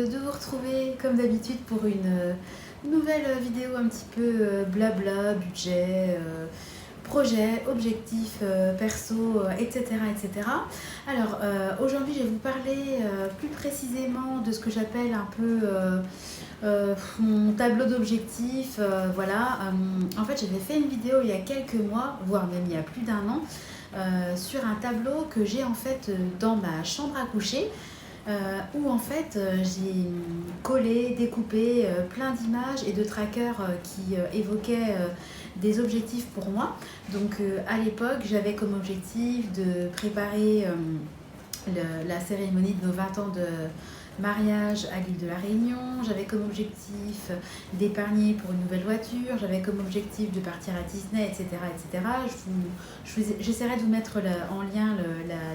de vous retrouver comme d'habitude pour une nouvelle vidéo un petit peu blabla, budget, projet, objectif, perso, etc., etc. Alors aujourd'hui je vais vous parler plus précisément de ce que j'appelle un peu mon tableau d'objectifs. Voilà. En fait j'avais fait une vidéo il y a quelques mois, voire même il y a plus d'un an, sur un tableau que j'ai en fait dans ma chambre à coucher. Où en fait j'ai collé, découpé plein d'images et de trackers qui évoquaient des objectifs pour moi. Donc à l'époque j'avais comme objectif de préparer la cérémonie de nos 20 ans de mariage à l'île de la Réunion. J'avais comme objectif d'épargner pour une nouvelle voiture. J'avais comme objectif de partir à Disney, etc., etc. J'essaierai de vous mettre en lien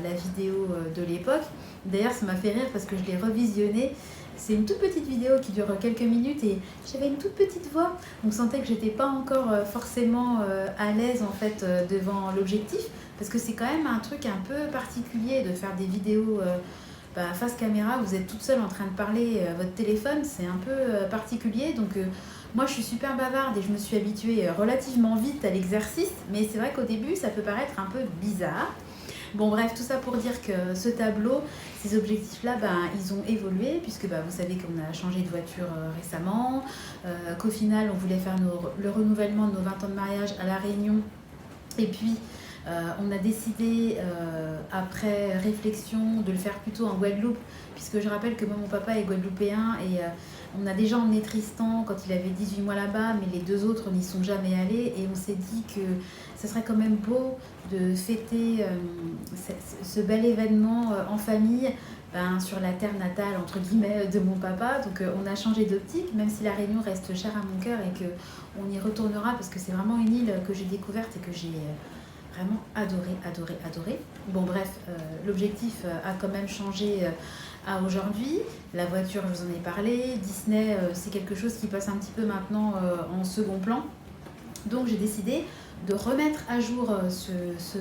la vidéo de l'époque. D'ailleurs, ça m'a fait rire parce que je l'ai revisionnée. C'est une toute petite vidéo qui dure quelques minutes et j'avais une toute petite voix. On sentait que j'étais pas encore forcément à l'aise en fait devant l'objectif, parce que c'est quand même un truc un peu particulier de faire des vidéos face caméra. Vous êtes toute seule en train de parler à votre téléphone, c'est un peu particulier. Donc moi je suis super bavarde et je me suis habituée relativement vite à l'exercice, mais c'est vrai qu'au début ça peut paraître un peu bizarre. Bon bref, tout ça pour dire que ce tableau, ces objectifs-là, ils ont évolué puisque vous savez qu'on a changé de voiture récemment, qu'au final on voulait faire le renouvellement de nos 20 ans de mariage à La Réunion. Et puis on a décidé, après réflexion, de le faire plutôt en Guadeloupe, puisque je rappelle que moi, mon papa est guadeloupéen et on a déjà emmené Tristan quand il avait 18 mois là-bas, mais les deux autres n'y sont jamais allés. Et on s'est dit que ce serait quand même beau de fêter ce bel événement en famille, sur la terre natale, entre guillemets, de mon papa. Donc on a changé d'optique, même si la Réunion reste chère à mon cœur et qu'on y retournera, parce que c'est vraiment une île que j'ai découverte et que j'ai vraiment adoré. Bon bref, l'objectif a quand même changé à aujourd'hui. La voiture, je vous en ai parlé. Disney, c'est quelque chose qui passe un petit peu maintenant en second plan. Donc j'ai décidé de remettre à jour ce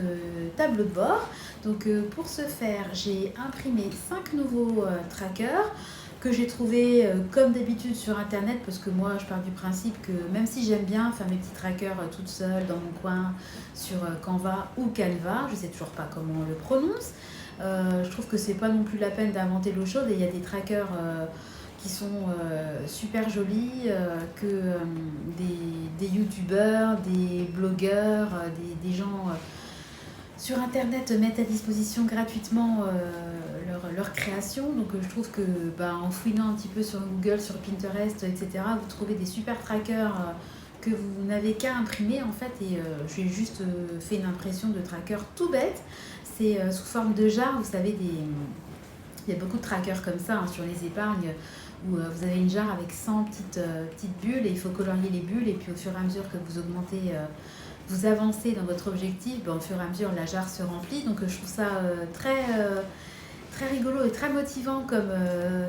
tableau de bord. Donc pour ce faire, j'ai imprimé 5 nouveaux trackers que j'ai trouvé comme d'habitude sur internet, parce que moi je pars du principe que même si j'aime bien faire mes petits trackers toute seule dans mon coin sur Canva ou Canva, je sais toujours pas comment on le prononce, je trouve que c'est pas non plus la peine d'inventer l'eau chaude, et il y a des trackers qui sont super jolis, que des youtubeurs, des blogueurs, des gens sur internet mettent à disposition gratuitement leur création. Donc je trouve que en fouinant un petit peu sur Google, sur Pinterest, etc., vous trouvez des super trackers que vous n'avez qu'à imprimer en fait. Et j'ai juste fait une impression de tracker tout bête. C'est sous forme de jarre, vous savez, il y a beaucoup de trackers comme ça sur les épargnes, où vous avez une jarre avec 100 petites bulles et il faut colorier les bulles, et puis au fur et à mesure que vous augmentez, vous avancez dans votre objectif, au fur et à mesure la jarre se remplit. Donc je trouve ça très rigolo et très motivant comme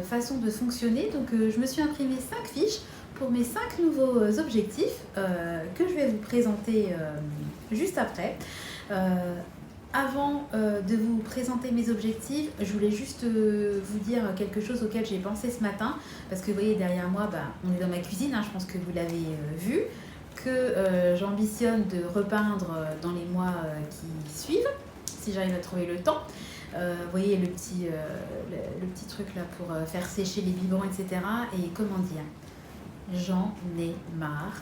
façon de fonctionner. Donc je me suis imprimé 5 fiches pour mes 5 nouveaux objectifs que je vais vous présenter juste après. Avant de vous présenter mes objectifs, je voulais juste vous dire quelque chose auquel j'ai pensé ce matin, parce que vous voyez derrière moi, on est dans ma cuisine, je pense que vous l'avez vu, que j'ambitionne de repeindre dans les mois qui suivent, si j'arrive à trouver le temps. Vous voyez le petit truc là pour faire sécher les biberons, etc. Et comment dire, j'en ai marre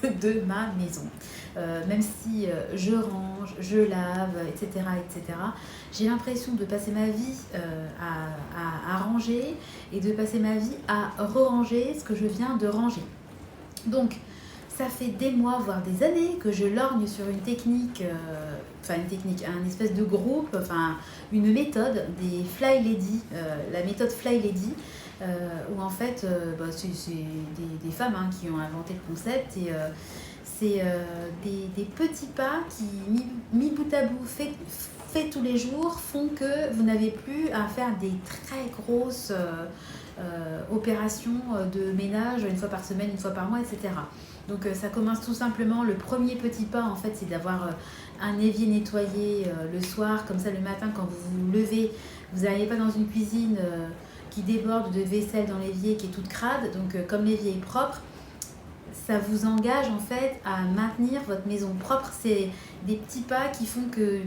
de ma maison. Même si je range, je lave, etc., etc., j'ai l'impression de passer ma vie à ranger, et de passer ma vie à re-ranger ce que je viens de ranger. Donc, ça fait des mois, voire des années, que je lorgne sur une technique, un espèce de groupe, une méthode des Fly Lady, la méthode Fly Lady, où en fait, c'est des femmes qui ont inventé le concept, et c'est des petits pas qui, mis bout à bout, fait tous les jours, font que vous n'avez plus à faire des très grosses opérations de ménage une fois par semaine, une fois par mois, etc. Donc ça commence tout simplement, le premier petit pas en fait, c'est d'avoir un évier nettoyé le soir, comme ça le matin quand vous vous levez, vous n'arrivez pas dans une cuisine qui déborde de vaisselle dans l'évier qui est toute crade. Donc comme l'évier est propre, ça vous engage en fait à maintenir votre maison propre. C'est des petits pas qui font que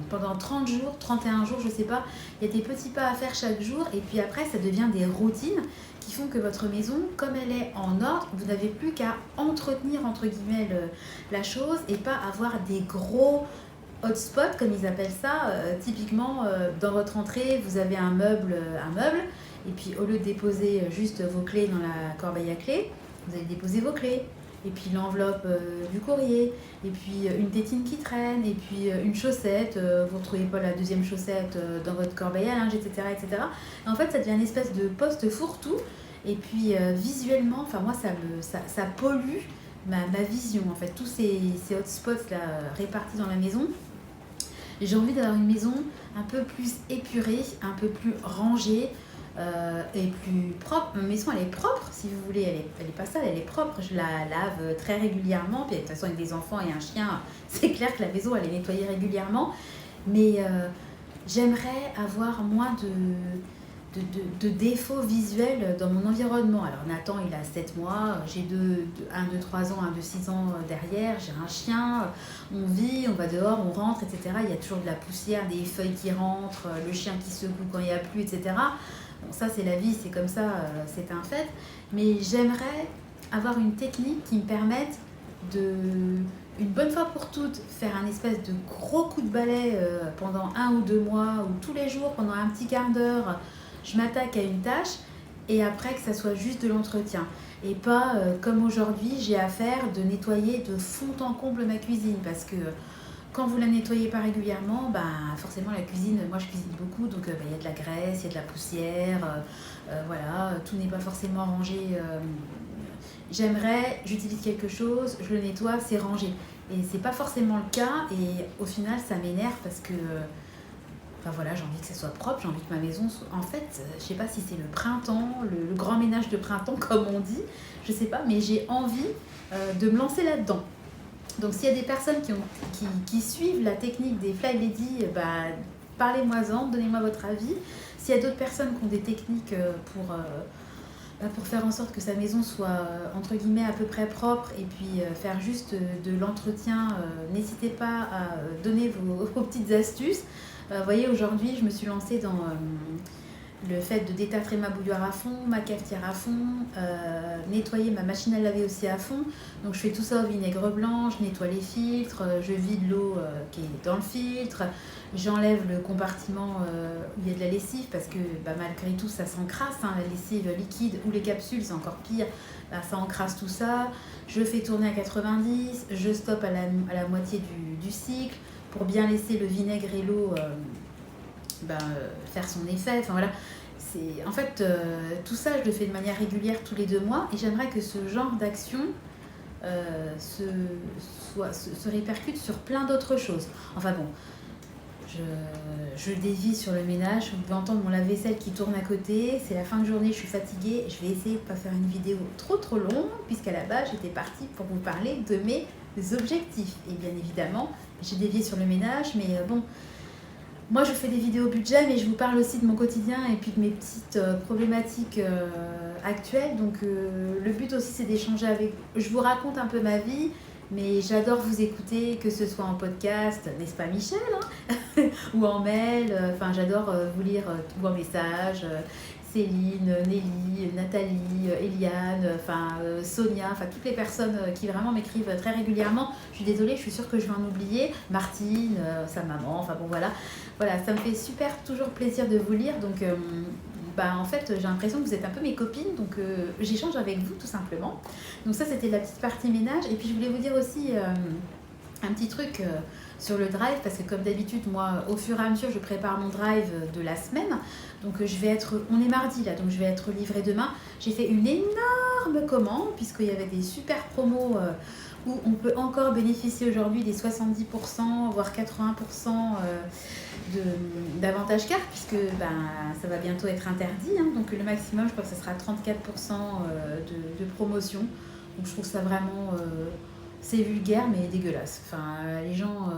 pendant 30 jours, 31 jours, je sais pas, il y a des petits pas à faire chaque jour et puis après ça devient des routines qui font que votre maison, comme elle est en ordre, vous n'avez plus qu'à entretenir entre guillemets la chose et pas avoir des gros hotspots comme ils appellent ça. Typiquement dans votre entrée vous avez un meuble et puis au lieu de déposer juste vos clés dans la corbeille à clés, vous allez déposer vos clés. Et puis l'enveloppe du courrier, et puis une tétine qui traîne, et puis une chaussette, vous ne retrouvez pas la deuxième chaussette dans votre corbeille à linge, etc., etc. Et en fait, ça devient une espèce de poste fourre-tout, et puis visuellement, enfin moi, ça pollue ma vision, en fait, tous ces hotspots là, répartis dans la maison. J'ai envie d'avoir une maison un peu plus épurée, un peu plus rangée, et plus propre. Ma maison elle est propre si vous voulez, elle est pas sale, elle est propre, je la lave très régulièrement, puis de toute façon avec des enfants et un chien c'est clair que la maison elle est nettoyée régulièrement, mais j'aimerais avoir moins de défauts visuels dans mon environnement. Alors Nathan il a 7 mois, j'ai un de 3 ans, un de 6 ans derrière, j'ai un chien, on vit, on va dehors, on rentre, etc. Il y a toujours de la poussière, des feuilles qui rentrent, le chien qui secoue quand il n'y a plus, etc. Bon, ça c'est la vie, c'est comme ça, c'est un fait. Mais j'aimerais avoir une technique qui me permette de, une bonne fois pour toutes, faire un espèce de gros coup de balai pendant 1 ou 2 mois, ou tous les jours, pendant un petit quart d'heure, je m'attaque à une tâche, et après que ça soit juste de l'entretien. Et pas comme aujourd'hui, j'ai à faire de nettoyer de fond en comble ma cuisine, parce que quand vous la nettoyez pas régulièrement, forcément la cuisine, moi je cuisine beaucoup, donc y a de la graisse, il y a de la poussière, voilà, tout n'est pas forcément rangé. J'utilise quelque chose, je le nettoie, c'est rangé. Et c'est pas forcément le cas, et au final ça m'énerve parce que voilà, j'ai envie que ça soit propre, j'ai envie que ma maison soit... En fait, je sais pas si c'est le printemps, le grand ménage de printemps comme on dit, je sais pas, mais j'ai envie de me lancer là-dedans. Donc s'il y a des personnes qui suivent la technique des Fly Lady, parlez-moi-en, donnez-moi votre avis. S'il y a d'autres personnes qui ont des techniques pour faire en sorte que sa maison soit entre guillemets à peu près propre et puis faire juste de l'entretien, n'hésitez pas à donner vos petites astuces. Vous voyez, aujourd'hui je me suis lancée dans le fait de détartrer ma bouilloire à fond, ma cafetière à fond, nettoyer ma machine à laver aussi à fond. Donc je fais tout ça au vinaigre blanc, je nettoie les filtres, je vide l'eau qui est dans le filtre, j'enlève le compartiment où il y a de la lessive parce que malgré tout ça s'encrasse, hein, la lessive liquide ou les capsules c'est encore pire, ça encrasse tout ça. Je fais tourner à 90, je stoppe à la moitié du cycle pour bien laisser le vinaigre et l'eau faire son effet. Enfin voilà, en fait tout ça je le fais de manière régulière tous les 2 mois, et j'aimerais que ce genre d'action se répercute sur plein d'autres choses. Enfin bon, je dévie sur le ménage, vous pouvez entendre mon lave-vaisselle qui tourne à côté, c'est la fin de journée, je suis fatiguée, je vais essayer de ne pas faire une vidéo trop longue, puisqu'à la base j'étais partie pour vous parler de mes objectifs, et bien évidemment j'ai dévié sur le ménage, mais bon, moi je fais des vidéos budget, mais je vous parle aussi de mon quotidien et puis de mes petites problématiques actuelles, donc le but aussi c'est d'échanger avec vous. Je vous raconte un peu ma vie, mais j'adore vous écouter, que ce soit en podcast, n'est-ce pas Michel, hein ou en mail, j'adore vous lire vos messages, Céline, Nelly, Nathalie, Eliane, Sonia, toutes les personnes qui vraiment m'écrivent très régulièrement. Je suis désolée, je suis sûre que je vais en oublier. Martine, sa maman, voilà, ça me fait toujours plaisir de vous lire. Donc, en fait, j'ai l'impression que vous êtes un peu mes copines, donc j'échange avec vous tout simplement. Donc ça, c'était la petite partie ménage. Et puis, je voulais vous dire aussi un petit truc sur le drive, parce que comme d'habitude, moi, au fur et à mesure, je prépare mon drive de la semaine. Donc on est mardi là, donc je vais être livrée demain. J'ai fait une énorme commande, puisqu'il y avait des super promos où on peut encore bénéficier aujourd'hui des 70%, voire 80% d'avantages cartes, puisque ça va bientôt être interdit, hein. Donc le maximum, je crois que ce sera 34% de promotion. Donc je trouve ça vraiment... c'est vulgaire mais dégueulasse. Les gens,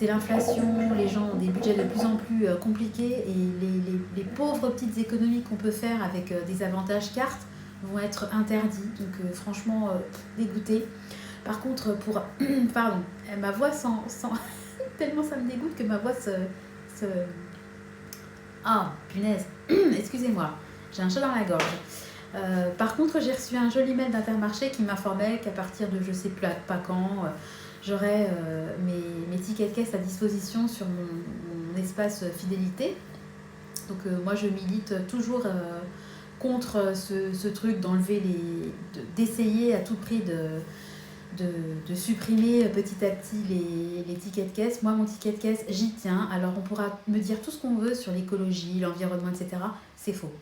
c'est l'inflation, les gens ont des budgets de plus en plus compliqués et les pauvres petites économies qu'on peut faire avec des avantages cartes vont être interdits. Donc franchement, dégoûté. Par contre, pour... Pardon, ma voix tellement ça me dégoûte que ma voix se... Ah, punaise. Excusez-moi, j'ai un chat dans la gorge. Par contre, j'ai reçu un joli mail d'Intermarché qui m'informait qu'à partir de je sais pas quand, j'aurai mes tickets de caisse à disposition sur mon espace fidélité. Donc moi, je milite toujours contre ce truc d'essayer à tout prix de supprimer petit à petit les tickets de caisse. Moi, mon ticket de caisse, j'y tiens. Alors, on pourra me dire tout ce qu'on veut sur l'écologie, l'environnement, etc. C'est faux.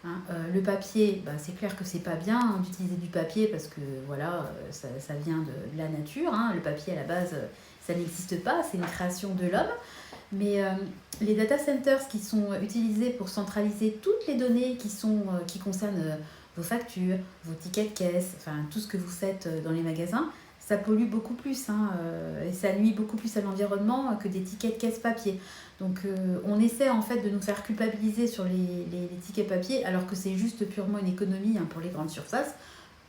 Hein, le papier, bah, c'est clair que c'est pas bien d'utiliser du papier parce que voilà, ça vient de la nature. Hein. Le papier, à la base, ça n'existe pas. C'est une création de l'homme. Mais les data centers qui sont utilisés pour centraliser toutes les données qui concernent vos factures, vos tickets de caisse, enfin tout ce que vous faites dans les magasins, ça pollue beaucoup plus et ça nuit beaucoup plus à l'environnement que des tickets de caisse papier. Donc on essaie en fait de nous faire culpabiliser sur les tickets papier alors que c'est juste purement une économie pour les grandes surfaces,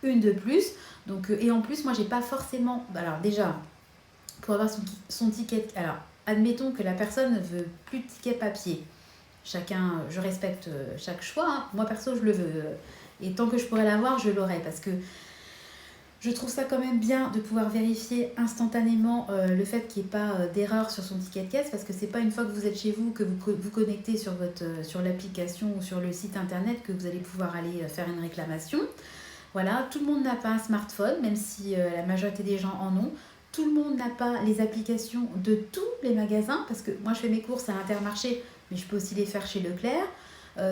une de plus. Donc, et en plus moi j'ai pas forcément... Alors déjà, pour avoir son ticket... Alors admettons que la personne ne veut plus de ticket papier. Chacun, je respecte chaque choix. Hein. Moi perso je le veux. Et tant que je pourrais l'avoir, je l'aurai parce que je trouve ça quand même bien de pouvoir vérifier instantanément le fait qu'il n'y ait pas d'erreur sur son ticket de caisse parce que c'est pas une fois que vous êtes chez vous que vous connectez sur l'application ou sur le site internet que vous allez pouvoir aller faire une réclamation. Voilà, tout le monde n'a pas un smartphone, même si la majorité des gens en ont. Tout le monde n'a pas les applications de tous les magasins parce que moi je fais mes courses à Intermarché, mais je peux aussi les faire chez Leclerc.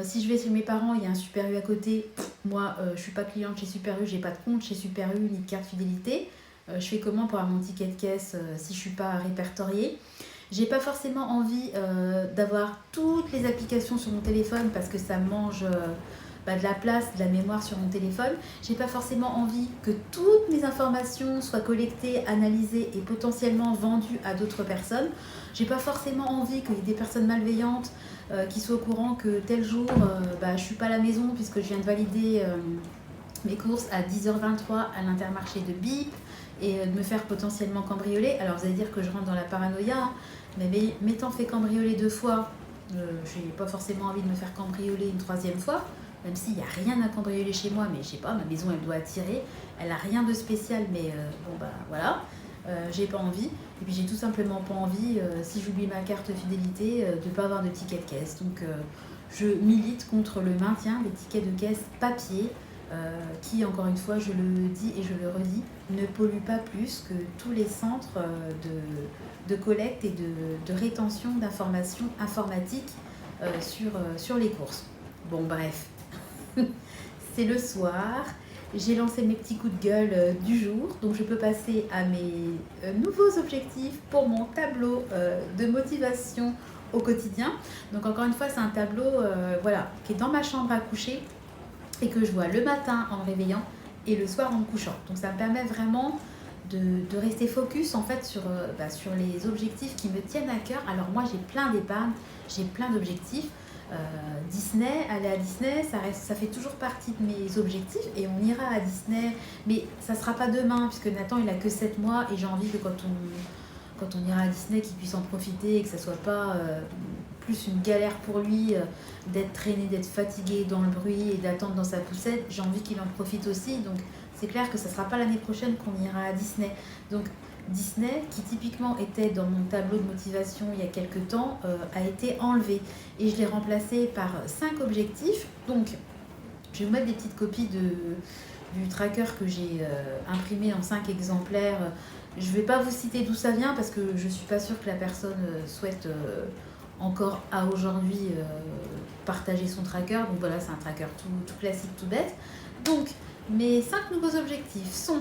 Si je vais chez mes parents, il y a un Super U à côté. Moi, je suis pas cliente chez Super U, j'ai pas de compte chez Super U ni de carte fidélité. Je fais comment pour avoir mon ticket de caisse si je suis pas répertoriée? J'ai pas forcément envie d'avoir toutes les applications sur mon téléphone parce que ça mange de la place, de la mémoire sur mon téléphone. J'ai pas forcément envie que toutes mes informations soient collectées, analysées et potentiellement vendues à d'autres personnes. J'ai pas forcément envie qu'il y ait des personnes malveillantes qui soient au courant que tel jour je suis pas à la maison puisque je viens de valider mes courses à 10h23 à l'Intermarché de Bip et de me faire potentiellement cambrioler. Alors vous allez dire que je rentre dans la paranoïa, hein, mais m'étant fait cambrioler 2 fois, j'ai pas forcément envie de me faire cambrioler une 3e fois, même s'il n'y a rien à cambrioler chez moi, mais je sais pas, ma maison elle doit attirer, elle a rien de spécial, mais voilà. J'ai pas envie et puis j'ai tout simplement pas envie si j'oublie ma carte fidélité de pas avoir de ticket de caisse. Donc je milite contre le maintien des tickets de caisse papier qui, encore une fois, je le dis et je le redis, ne polluent pas plus que tous les centres de collecte et de rétention d'informations informatiques sur les courses. Bon bref, c'est le soir. J'ai lancé mes petits coups de gueule du jour, donc je peux passer à mes nouveaux objectifs pour mon tableau de motivation au quotidien. Donc encore une fois, c'est un tableau qui est dans ma chambre à coucher et que je vois le matin en me réveillant et le soir en me couchant. Donc ça me permet vraiment de rester focus en fait sur les objectifs qui me tiennent à cœur. Alors moi j'ai plein d'épargne, j'ai plein d'objectifs. Disney, aller à Disney, ça fait toujours partie de mes objectifs et on ira à Disney, mais ça sera pas demain puisque Nathan il a que 7 mois et j'ai envie que quand on ira à Disney qu'il puisse en profiter et que ça soit pas plus une galère pour lui d'être traîné, d'être fatigué dans le bruit et d'attendre dans sa poussette. J'ai envie qu'il en profite aussi, donc c'est clair que ça sera pas l'année prochaine qu'on ira à Disney. Donc Disney, qui typiquement était dans mon tableau de motivation il y a quelques temps, a été enlevé et je l'ai remplacé par 5 objectifs. Donc je vais vous mettre des petites copies du tracker que j'ai imprimé en 5 exemplaires. Je ne vais pas vous citer d'où ça vient parce que je ne suis pas sûre que la personne souhaite encore à aujourd'hui partager son tracker. Donc voilà, c'est un tracker tout classique, tout bête. Donc mes 5 nouveaux objectifs sont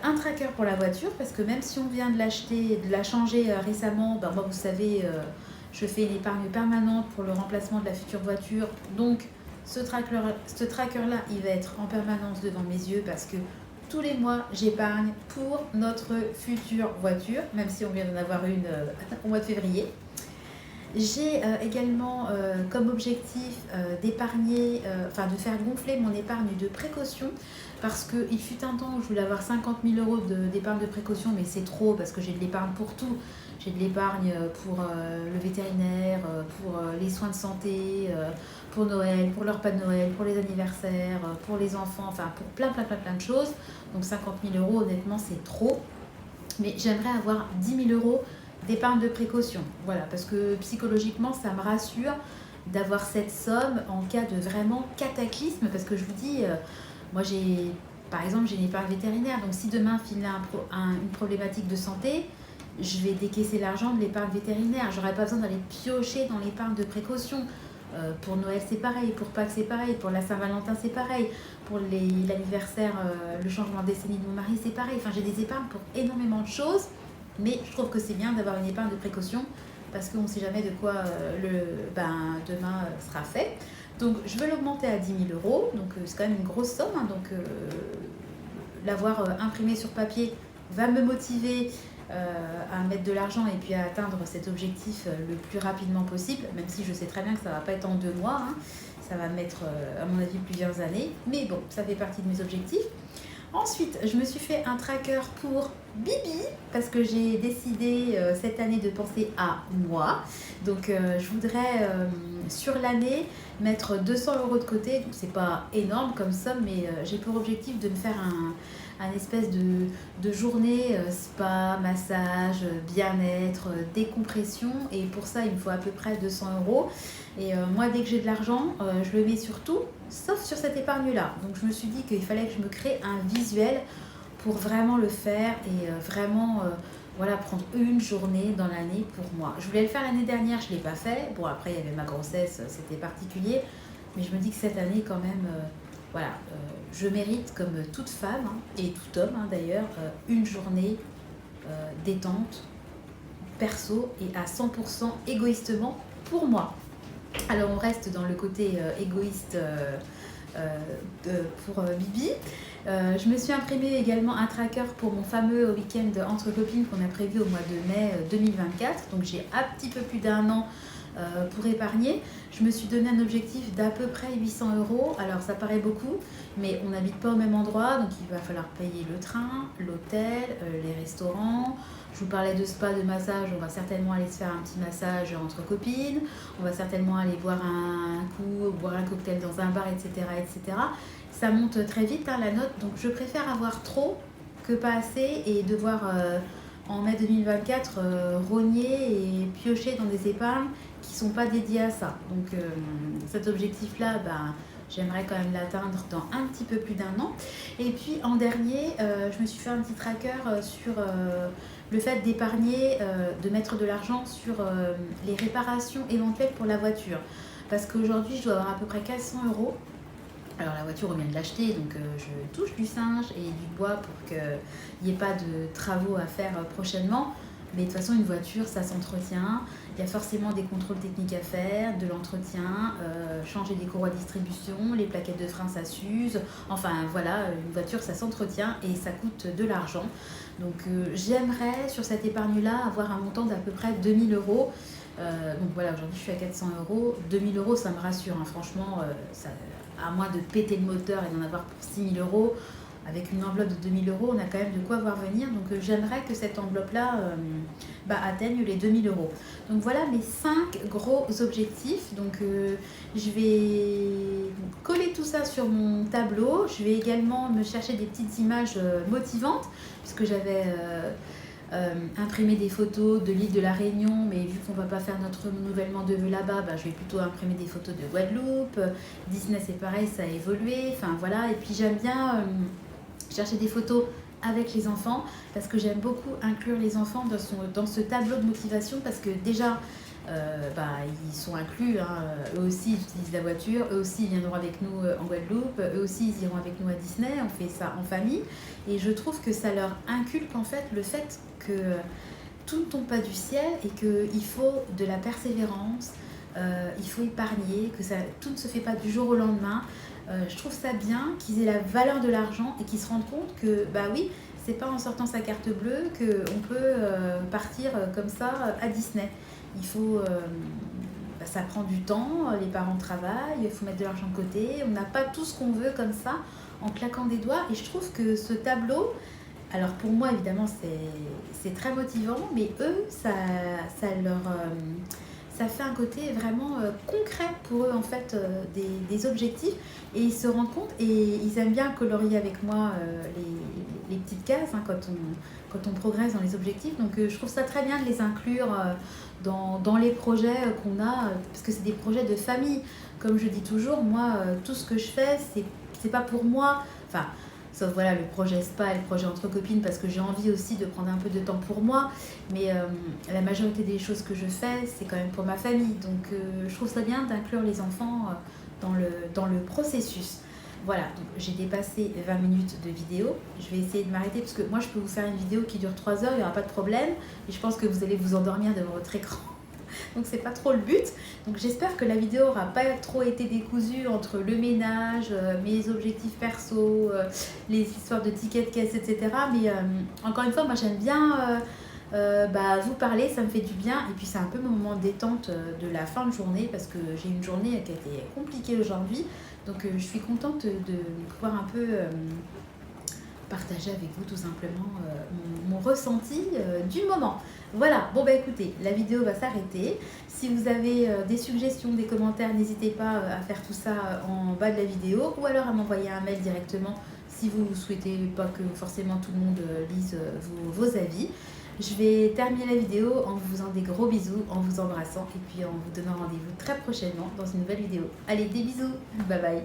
un tracker pour la voiture, parce que même si on vient de l'acheter, de la changer récemment, moi vous savez, je fais une épargne permanente pour le remplacement de la future voiture. Donc ce tracker-là, il va être en permanence devant mes yeux parce que tous les mois, j'épargne pour notre future voiture, même si on vient d'en avoir une au mois de février. J'ai également comme objectif d'épargner, de faire gonfler mon épargne de précaution parce qu'il fut un temps où je voulais avoir 50 000 euros d'épargne de précaution, mais c'est trop parce que j'ai de l'épargne pour tout. J'ai de l'épargne pour le vétérinaire, pour les soins de santé, pour Noël, pour le repas de Noël, pour les anniversaires, pour les enfants, enfin pour plein de choses. Donc 50 000 euros, honnêtement, c'est trop. Mais j'aimerais avoir 10 000 euros d'épargne de précaution. Voilà, parce que psychologiquement, ça me rassure d'avoir cette somme en cas de vraiment cataclysme. Parce que je vous dis, moi par exemple, j'ai une épargne vétérinaire. Donc si demain, il y a une problématique de santé, je vais décaisser l'argent de l'épargne vétérinaire. J'aurais pas besoin d'aller piocher dans l'épargne de précaution. Pour Noël, c'est pareil. Pour Pâques, c'est pareil. Pour la Saint-Valentin, c'est pareil. Pour l'anniversaire, le changement de décennie de mon mari, c'est pareil. Enfin, j'ai des épargnes pour énormément de choses. Mais je trouve que c'est bien d'avoir une épargne de précaution parce qu'on ne sait jamais de quoi demain sera fait. Donc, je veux l'augmenter à 10 000 euros. Donc, c'est quand même une grosse somme. Hein. Donc, l'avoir imprimé sur papier va me motiver à mettre de l'argent et puis à atteindre cet objectif le plus rapidement possible, même si je sais très bien que ça ne va pas être en 2 mois, hein. Ça va mettre à mon avis plusieurs années, mais bon, ça fait partie de mes objectifs. Ensuite, je me suis fait un tracker pour Bibi parce que j'ai décidé cette année de penser à moi. Donc, je voudrais sur l'année mettre 200 euros de côté. Donc, c'est pas énorme comme somme, mais j'ai pour objectif de me faire un espèce de journée spa, massage, bien-être, décompression. Et pour ça, il me faut à peu près 200 euros. Et moi, dès que j'ai de l'argent, je le mets sur tout, sauf sur cette épargne-là. Donc, je me suis dit qu'il fallait que je me crée un visuel pour vraiment le faire et vraiment prendre une journée dans l'année pour moi. Je voulais le faire l'année dernière, je ne l'ai pas fait. Bon, après, il y avait ma grossesse, c'était particulier. Mais je me dis que cette année, quand même, je mérite, comme toute femme, hein, et tout homme d'ailleurs, une journée détente, perso et à 100% égoïstement pour moi. Alors, on reste dans le côté égoïste pour Bibi. Je me suis imprimé également un tracker pour mon fameux week-end entre copines qu'on a prévu au mois de mai 2024. Donc, j'ai un petit peu plus d'1 an pour épargner. Je me suis donné un objectif d'à peu près 800 euros. Alors ça paraît beaucoup, mais on n'habite pas au même endroit, donc il va falloir payer le train, l'hôtel, les restaurants. Je vous parlais de spa, de massage, on va certainement aller se faire un petit massage entre copines, on va certainement aller boire un coup, boire un cocktail dans un bar, etc. etc. Ça monte très vite la note, donc je préfère avoir trop que pas assez et devoir en mai 2024 rogner et piocher dans des épargnes qui ne sont pas dédiées à ça. Donc cet objectif-là, j'aimerais quand même l'atteindre dans un petit peu plus d'1 an. Et puis en dernier, je me suis fait un petit tracker sur le fait d'épargner, de mettre de l'argent sur les réparations éventuelles pour la voiture. Parce qu'aujourd'hui, je dois avoir à peu près 400 euros. Alors la voiture, on vient de l'acheter, donc je touche du singe et du bois pour qu'il n'y ait pas de travaux à faire prochainement. Mais de toute façon, une voiture, ça s'entretient. Il y a forcément des contrôles techniques à faire, de l'entretien, changer des courroies de distribution, les plaquettes de frein, ça s'use. Enfin voilà, une voiture, ça s'entretient et ça coûte de l'argent. Donc j'aimerais, sur cette épargne-là, avoir un montant d'à peu près 2000 euros. Donc voilà, aujourd'hui, je suis à 400 euros. 2000 euros, ça me rassure, hein. Franchement, à moins de péter le moteur et d'en avoir pour 6000 euros, avec une enveloppe de 2000 euros, on a quand même de quoi voir venir. Donc j'aimerais que cette enveloppe-là atteigne les 2000 euros. Donc voilà mes 5 gros objectifs. Donc je vais coller tout ça sur mon tableau. Je vais également me chercher des petites images motivantes, puisque j'avais imprimer des photos de l'île de la Réunion, mais vu qu'on ne va pas faire notre renouvellement de vœux là-bas, je vais plutôt imprimer des photos de Guadeloupe. Disney, c'est pareil, ça a évolué. Enfin voilà, et puis j'aime bien chercher des photos avec les enfants parce que j'aime beaucoup inclure les enfants dans ce tableau de motivation parce que déjà ils sont inclus, hein. Eux aussi ils utilisent la voiture, eux aussi ils viendront avec nous en Guadeloupe, eux aussi ils iront avec nous à Disney, on fait ça en famille et je trouve que ça leur inculque en fait le fait que tout ne tombe pas du ciel et qu'il faut de la persévérance, il faut épargner, que tout ne se fait pas du jour au lendemain. Je trouve ça bien qu'ils aient la valeur de l'argent et qu'ils se rendent compte que, bah oui, c'est pas en sortant sa carte bleue qu'on peut partir comme ça à Disney. Il faut, bah, ça prend du temps, les parents travaillent, il faut mettre de l'argent de côté, on n'a pas tout ce qu'on veut comme ça en claquant des doigts. Et je trouve que ce tableau, alors pour moi évidemment c'est très motivant, mais eux ça fait un côté vraiment concret pour eux en fait, des objectifs, et ils se rendent compte et ils aiment bien colorier avec moi les petites cases, hein, quand on progresse dans les objectifs. Donc je trouve ça très bien de les inclure dans les projets qu'on a, parce que c'est des projets de famille. Comme je dis toujours, moi tout ce que je fais c'est pas pour moi, enfin sauf voilà le projet spa et le projet entre copines, parce que j'ai envie aussi de prendre un peu de temps pour moi. Mais la majorité des choses que je fais, c'est quand même pour ma famille. Donc je trouve ça bien d'inclure les enfants dans le processus. Voilà, donc j'ai dépassé 20 minutes de vidéo. Je vais essayer de m'arrêter parce que moi je peux vous faire une vidéo qui dure 3 heures, il n'y aura pas de problème. Et je pense que vous allez vous endormir devant votre écran. Donc c'est pas trop le but. Donc j'espère que la vidéo aura pas trop été décousue entre le ménage, mes objectifs perso, les histoires de tickets de caisse, etc. Mais encore une fois, moi j'aime bien bah, vous parler, ça me fait du bien. Et puis c'est un peu mon moment de détente de la fin de journée, parce que j'ai une journée qui a été compliquée aujourd'hui. Donc je suis contente de pouvoir un peu partager avec vous tout simplement mon ressenti du moment. Voilà, bon bah écoutez, la vidéo va s'arrêter. Si vous avez des suggestions, des commentaires, n'hésitez pas à faire tout ça en bas de la vidéo, ou alors à m'envoyer un mail directement si vous ne souhaitez pas que forcément tout le monde lise vos avis. Je vais terminer la vidéo en vous faisant des gros bisous, en vous embrassant et puis en vous donnant rendez-vous très prochainement dans une nouvelle vidéo. Allez, des bisous, bye bye.